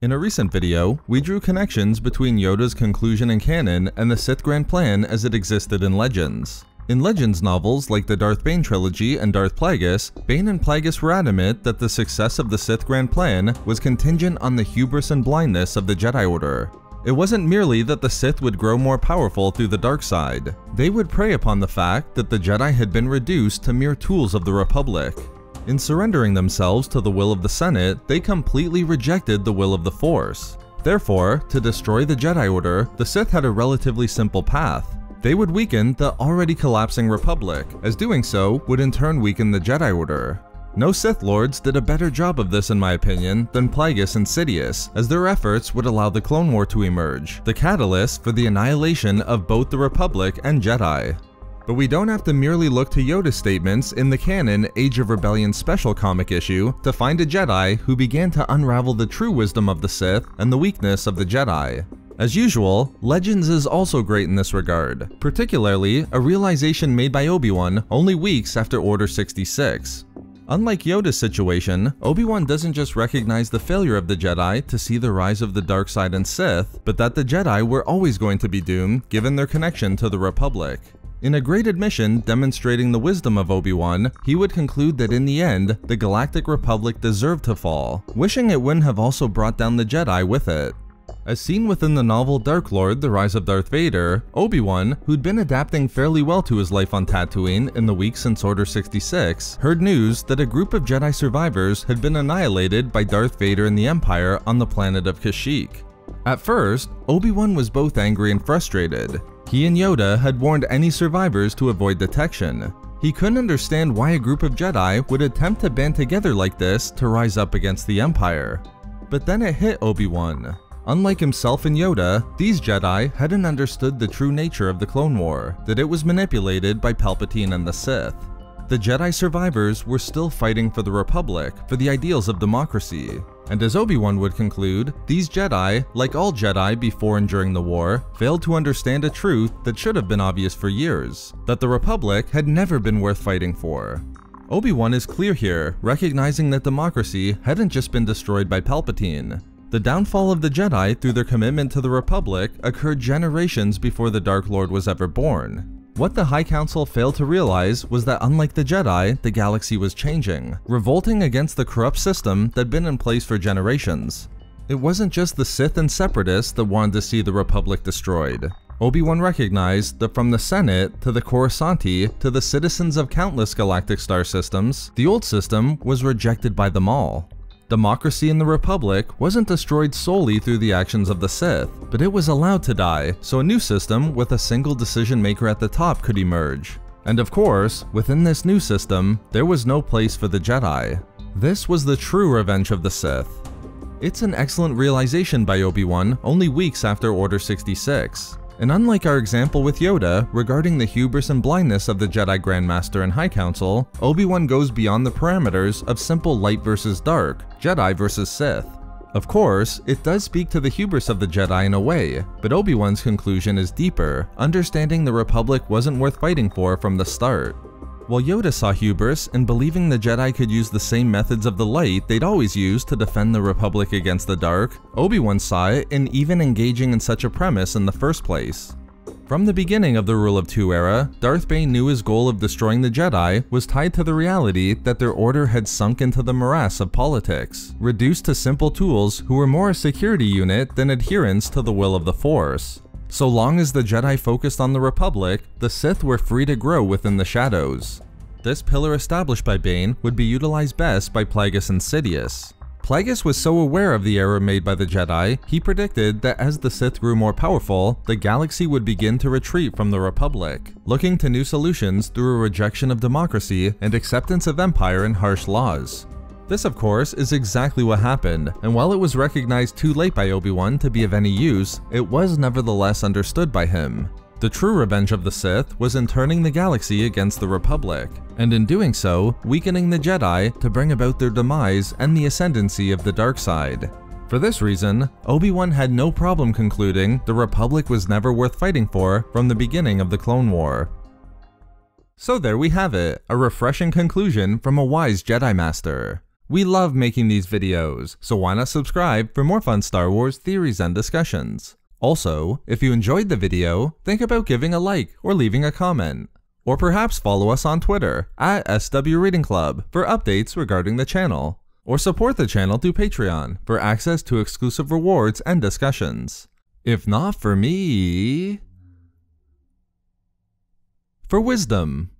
In a recent video, we drew connections between Yoda's conclusion in canon and the Sith Grand Plan as it existed in Legends. In Legends novels like the Darth Bane trilogy and Darth Plagueis, Bane and Plagueis were adamant that the success of the Sith Grand Plan was contingent on the hubris and blindness of the Jedi Order. It wasn't merely that the Sith would grow more powerful through the dark side. They would prey upon the fact that the Jedi had been reduced to mere tools of the Republic. In surrendering themselves to the will of the Senate, they completely rejected the will of the Force. Therefore, to destroy the Jedi Order, the Sith had a relatively simple path. They would weaken the already collapsing Republic, as doing so would in turn weaken the Jedi Order. No Sith Lords did a better job of this in my opinion than Plagueis and Sidious, as their efforts would allow the Clone War to emerge, the catalyst for the annihilation of both the Republic and Jedi. But we don't have to merely look to Yoda's statements in the canon Age of Rebellion special comic issue to find a Jedi who began to unravel the true wisdom of the Sith and the weakness of the Jedi. As usual, Legends is also great in this regard, particularly a realization made by Obi-Wan only weeks after Order 66. Unlike Yoda's situation, Obi-Wan doesn't just recognize the failure of the Jedi to see the rise of the dark side and Sith, but that the Jedi were always going to be doomed given their connection to the Republic. In a great admission demonstrating the wisdom of Obi-Wan, he would conclude that in the end, the Galactic Republic deserved to fall, wishing it wouldn't have also brought down the Jedi with it. As seen within the novel Dark Lord: The Rise of Darth Vader, Obi-Wan, who'd been adapting fairly well to his life on Tatooine in the weeks since Order 66, heard news that a group of Jedi survivors had been annihilated by Darth Vader and the Empire on the planet of Kashyyyk. At first, Obi-Wan was both angry and frustrated. He and Yoda had warned any survivors to avoid detection. He couldn't understand why a group of Jedi would attempt to band together like this to rise up against the Empire. But then it hit Obi-Wan. Unlike himself and Yoda, these Jedi hadn't understood the true nature of the Clone War, that it was manipulated by Palpatine and the Sith. The Jedi survivors were still fighting for the Republic, for the ideals of democracy. And as Obi-Wan would conclude, these Jedi, like all Jedi before and during the war, failed to understand a truth that should have been obvious for years, that the Republic had never been worth fighting for. Obi-Wan is clear here, recognizing that democracy hadn't just been destroyed by Palpatine. The downfall of the Jedi through their commitment to the Republic occurred generations before the Dark Lord was ever born. What the High Council failed to realize was that unlike the Jedi, the galaxy was changing, revolting against the corrupt system that had been in place for generations. It wasn't just the Sith and Separatists that wanted to see the Republic destroyed. Obi-Wan recognized that from the Senate, to the Coruscanti, to the citizens of countless galactic star systems, the old system was rejected by them all. Democracy in the Republic wasn't destroyed solely through the actions of the Sith, but it was allowed to die, so a new system with a single decision maker at the top could emerge. And of course, within this new system, there was no place for the Jedi. This was the true revenge of the Sith. It's an excellent realization by Obi-Wan only weeks after Order 66. And unlike our example with Yoda regarding the hubris and blindness of the Jedi Grand Master and High Council, Obi-Wan goes beyond the parameters of simple light versus dark, Jedi versus Sith. Of course, it does speak to the hubris of the Jedi in a way, but Obi-Wan's conclusion is deeper, understanding the Republic wasn't worth fighting for from the start. While Yoda saw hubris in believing the Jedi could use the same methods of the light they'd always used to defend the Republic against the dark, Obi-Wan saw it in even engaging in such a premise in the first place. From the beginning of the Rule of Two era, Darth Bane knew his goal of destroying the Jedi was tied to the reality that their order had sunk into the morass of politics, reduced to simple tools who were more a security unit than adherents to the will of the Force. So long as the Jedi focused on the Republic, the Sith were free to grow within the shadows. This pillar established by Bane would be utilized best by Plagueis and Sidious. Plagueis was so aware of the error made by the Jedi, he predicted that as the Sith grew more powerful, the galaxy would begin to retreat from the Republic, looking to new solutions through a rejection of democracy and acceptance of empire and harsh laws. This, of course, is exactly what happened, and while it was recognized too late by Obi-Wan to be of any use, it was nevertheless understood by him. The true revenge of the Sith was in turning the galaxy against the Republic, and in doing so, weakening the Jedi to bring about their demise and the ascendancy of the dark side. For this reason, Obi-Wan had no problem concluding the Republic was never worth fighting for from the beginning of the Clone War. So there we have it, a refreshing conclusion from a wise Jedi Master. We love making these videos, so why not subscribe for more fun Star Wars theories and discussions. Also, if you enjoyed the video, think about giving a like or leaving a comment. Or perhaps follow us on Twitter at SW Reading Club for updates regarding the channel. Or support the channel through Patreon for access to exclusive rewards and discussions. If not for me... for wisdom.